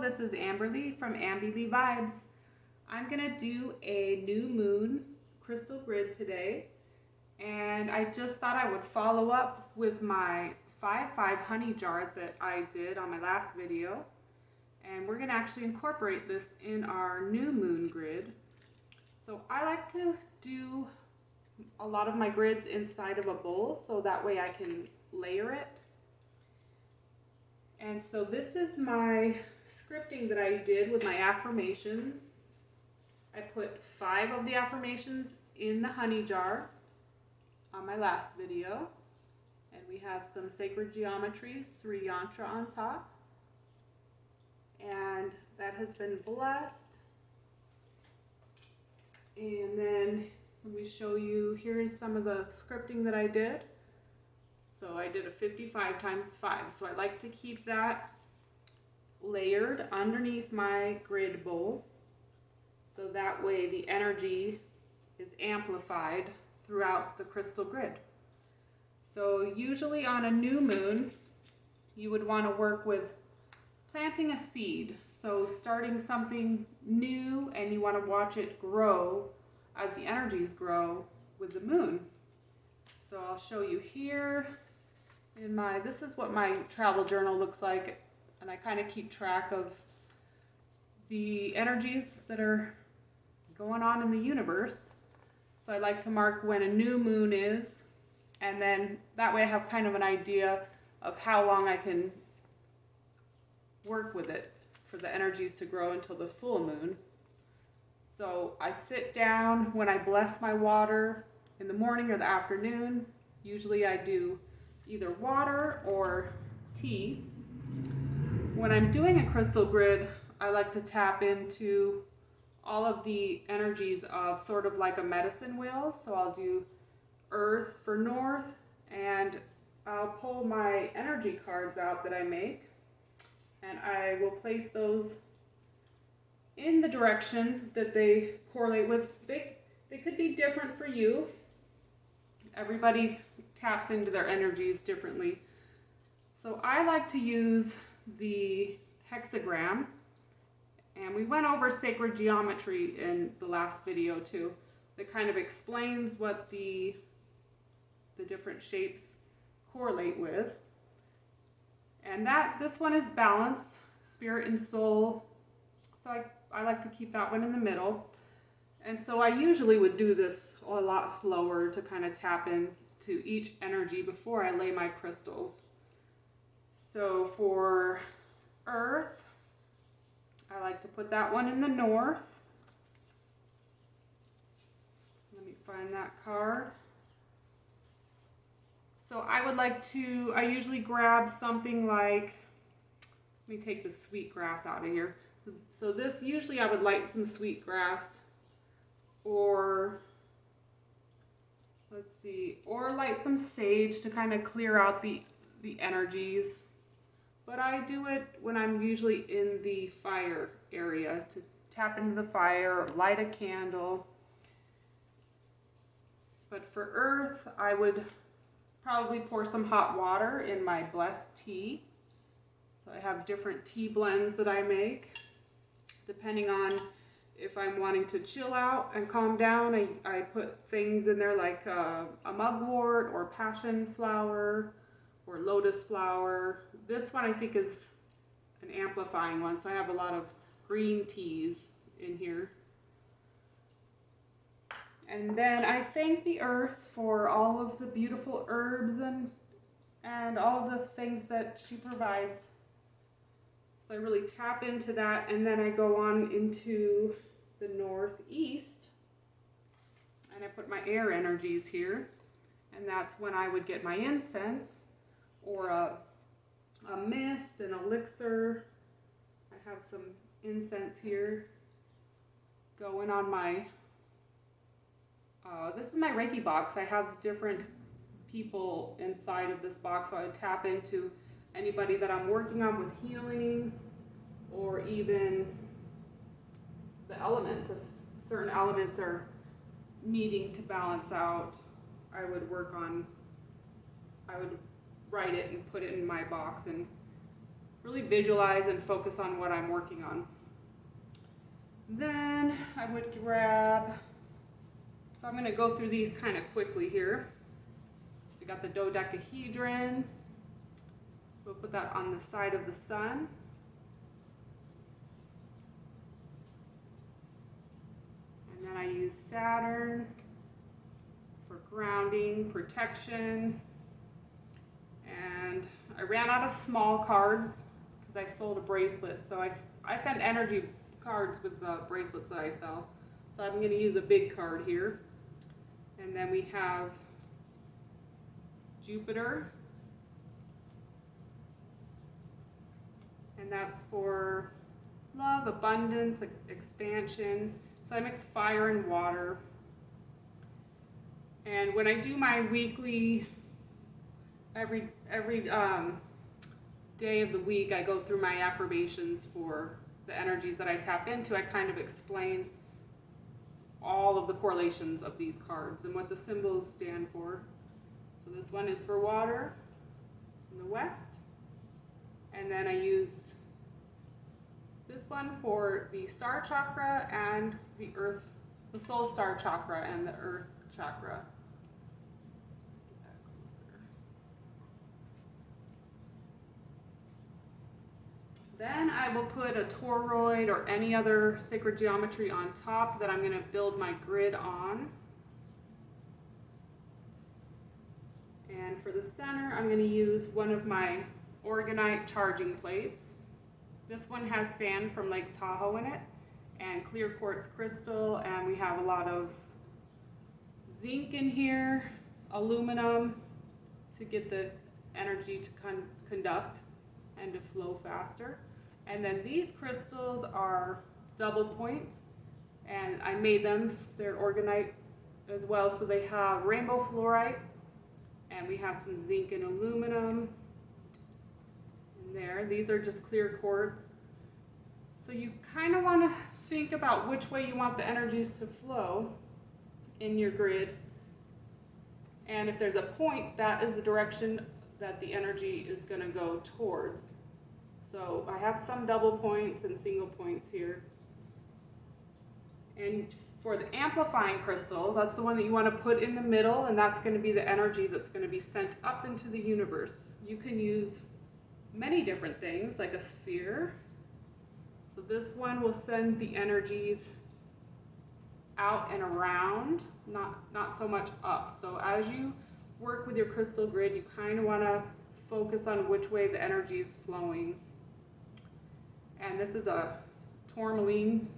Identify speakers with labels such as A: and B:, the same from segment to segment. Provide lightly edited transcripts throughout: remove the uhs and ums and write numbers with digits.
A: Hello, this is Amberly from Amberly Vibes. I'm going to do a new moon crystal grid today, and I just thought I would follow up with my 5-5 honey jar that I did on my last video, and we're going to actually incorporate this in our new moon grid. So I like to do a lot of my grids inside of a bowl so that way I can layer it. And so this is my scripting that I did with my affirmation. I put 5 of the affirmations in the honey jar on my last video. And we have some sacred geometry, Sri Yantra on top. And that has been blessed. And then let me show you, here's some of the scripting that I did. So I did a 55 times 5. So I like to keep that layered underneath my grid bowl. So that way the energy is amplified throughout the crystal grid. So usually on a new moon, you would want to work with planting a seed. So starting something new, and you want to watch it grow as the energies grow with the moon. So I'll show you here. This is what my travel journal looks like, and I kind of keep track of the energies that are going on in the universe. So I like to mark when a new moon is, and then that way I have kind of an idea of how long I can work with it for the energies to grow until the full moon. So I sit down when I bless my water in the morning or the afternoon. Usually I do either water or tea. When I'm doing a crystal grid, I like to tap into all of the energies of sort of like a medicine wheel. So I'll do earth for north, and I'll pull my energy cards out that I make, and I will place those in the direction that they correlate with. They could be different for you. Everybody taps into their energies differently. So I like to use the hexagram, and we went over sacred geometry in the last video too. That kind of explains what the different shapes correlate with. And this one is balance, spirit and soul. So I like to keep that one in the middle. And so I usually would do this a lot slower to kind of tap into each energy before I lay my crystals. So for earth, I like to put that one in the north. Let me find that card. So I usually grab something like, let me take the sweet grass out of here. So this, usually I would light some sweet grass, or let's see, or light some sage to kind of clear out the energies. But I do it when I'm usually in the fire area, to tap into the fire, or light a candle. But for earth, I would probably pour some hot water in my blessed tea. So I have different tea blends that I make, depending on if I'm wanting to chill out and calm down. I put things in there like a mugwort or passion flower or lotus flower. This one I think is an amplifying one, so I have a lot of green teas in here. And then I thank the earth for all of the beautiful herbs and all the things that she provides. So I really tap into that, and then I go on into the northeast, and I put my air energies here, and that's when I would get my incense or a mist, an elixir. I have some incense here going on my this is my Reiki box. I have different people inside of this box, so I tap into anybody that I'm working on with healing, or even the elements. If certain elements are needing to balance out, I would write it and put it in my box and really visualize and focus on what I'm working on. Then I would grab, so I'm going to go through these kind of quickly here. We got the dodecahedron. We'll put that on the side of the sun. And then I use Saturn for grounding, protection. And I ran out of small cards because I sold a bracelet. So I send energy cards with the bracelets that I sell. So I'm going to use a big card here. And then we have Jupiter. And that's for love, abundance, expansion. So I mix fire and water. And when I do my weekly, every day of the week, I go through my affirmations for the energies that I tap into. I kind of explain all of the correlations of these cards and what the symbols stand for. So this one is for water in the west. And then I use this one for the star chakra and the earth, the soul star chakra and the earth chakra. Get that closer. Then I will put a toroid or any other sacred geometry on top that I'm going to build my grid on. And for the center, I'm going to use one of my organite charging plates. This one has sand from Lake Tahoe in it and clear quartz crystal, and we have a lot of zinc in here, aluminum to get the energy to conduct and to flow faster. And then these crystals are double point, and I made them, they're organite as well, so they have rainbow fluorite, and we have some zinc and aluminum in there. These are just clear quartz. So you kind of want to think about which way you want the energies to flow in your grid. And if there's a point, that is the direction that the energy is going to go towards. So I have some double points and single points here. And for the amplifying crystal, that's the one that you want to put in the middle, and that's going to be the energy that's going to be sent up into the universe. You can use many different things, like a sphere. So this one will send the energies out and around, not so much up. So as you work with your crystal grid, you kind of want to focus on which way the energy is flowing. And this is a Tourmaline,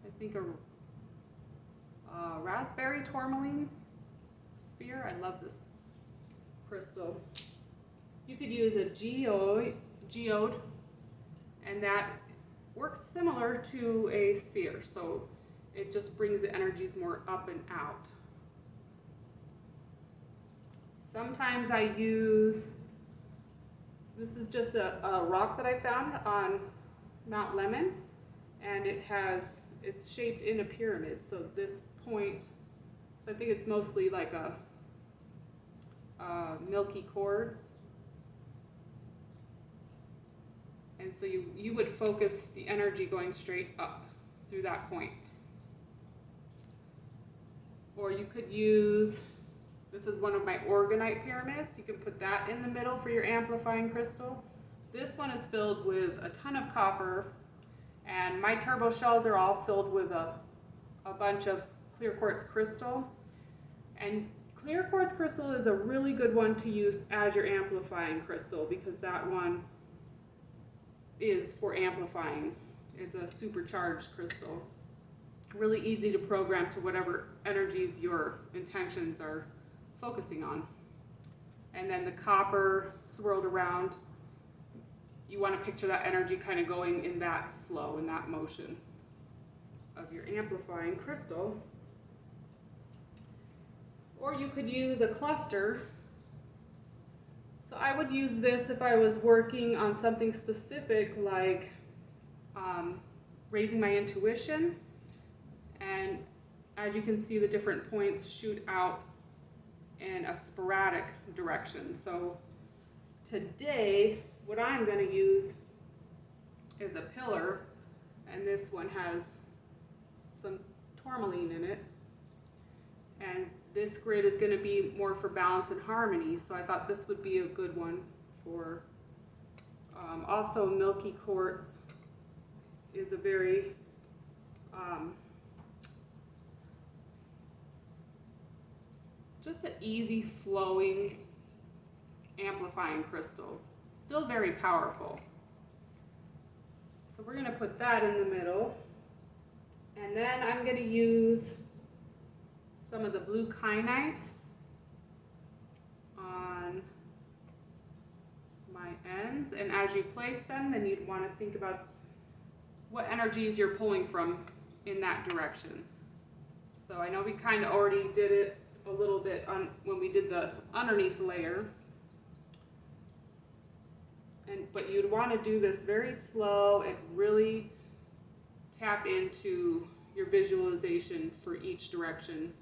A: I think a raspberry tourmaline sphere. I love this crystal. You could use a geode, and that works similar to a sphere. So it just brings the energies more up and out. Sometimes I use, this is just a rock that I found on Mount Lemon, and it's shaped in a pyramid. So this point, so I think it's mostly like a milky quartz. And so you would focus the energy going straight up through that point. Or you could use, this is one of my organite pyramids. You can put that in the middle for your amplifying crystal. This one is filled with a ton of copper, and my turbo shells are all filled with a bunch of clear quartz crystal. And clear quartz crystal is a really good one to use as your amplifying crystal, because that one is for amplifying. It's a supercharged crystal. Really easy to program to whatever energies your intentions are focusing on. And then the copper swirled around, you want to picture that energy kind of going in that flow, in that motion of your amplifying crystal. Or you could use a cluster. So I would use this if I was working on something specific, like raising my intuition. And as you can see, the different points shoot out in a sporadic direction. So today, what I'm going to use is a pillar, and this one has some tourmaline in it. And this grid is going to be more for balance and harmony, so I thought this would be a good one for. Also, milky quartz is a very just an easy flowing, amplifying crystal. Still very powerful. So we're going to put that in the middle, and then I'm going to use some of the blue kyanite on my ends, and as you place them, then you'd want to think about what energies you're pulling from in that direction. So I know we kind of already did it a little bit on when we did the underneath layer, but you'd want to do this very slow and really tap into your visualization for each direction.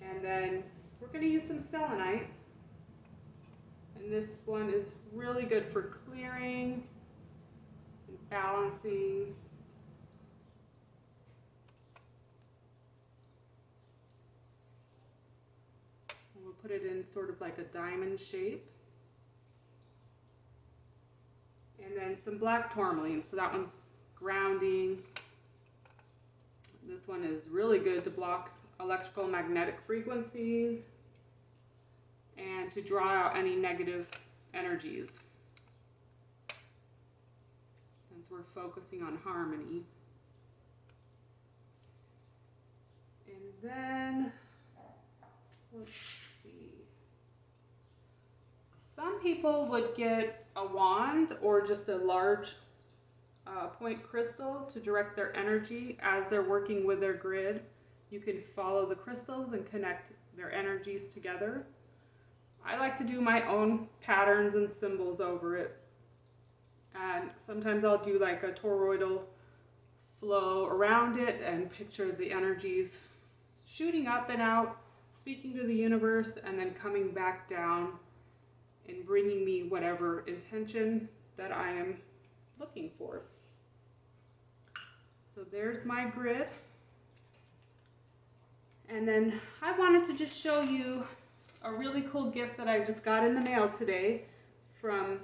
A: And then we're going to use some selenite, and this one is really good for clearing and balancing. And we'll put it in sort of like a diamond shape. And then some black tourmaline, so that one's grounding. This one is really good to block electrical magnetic frequencies and to draw out any negative energies, since we're focusing on harmony. And then, let's see. Some people would get a wand or just a large point crystal to direct their energy as they're working with their grid. You can follow the crystals and connect their energies together. I like to do my own patterns and symbols over it. And sometimes I'll do like a toroidal flow around it and picture the energies shooting up and out, speaking to the universe, and then coming back down and bringing me whatever intention that I am looking for. So there's my grid. And then I wanted to just show you a really cool gift that I just got in the mail today from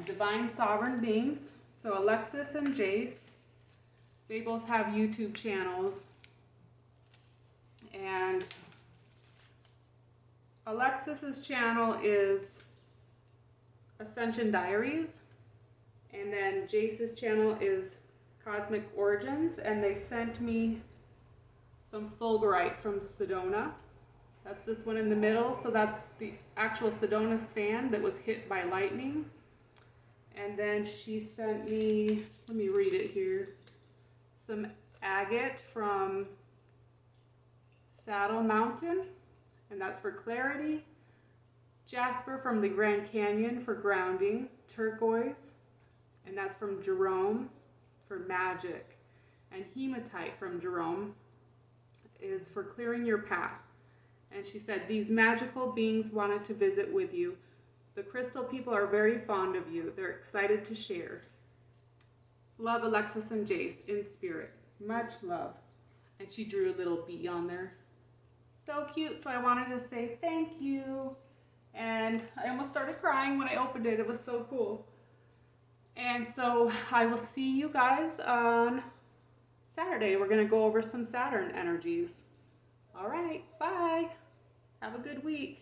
A: Divine Sovereign Beings. So Alexis and Jace, they both have YouTube channels. And Alexis's channel is Ascension Diaries, and then Jace's channel is Cosmic Origins, and they sent me some fulgurite from Sedona. That's this one in the middle, so that's the actual Sedona sand that was hit by lightning. And then she sent me, let me read it here, some agate from Saddle Mountain, and that's for clarity. Jasper from the Grand Canyon for grounding. Turquoise, and that's from Jerome for magic. And hematite from Jerome is for clearing your path. And she said, these magical beings wanted to visit with you. The crystal people are very fond of you. They're excited to share. Love, Alexis and Jace, in spirit. Much love. And she drew a little bee on there. So cute, so I wanted to say thank you. And I almost started crying when I opened it. It was so cool. And so I will see you guys on Saturday. We're going to go over some Saturn energies. All right, bye. Have a good week.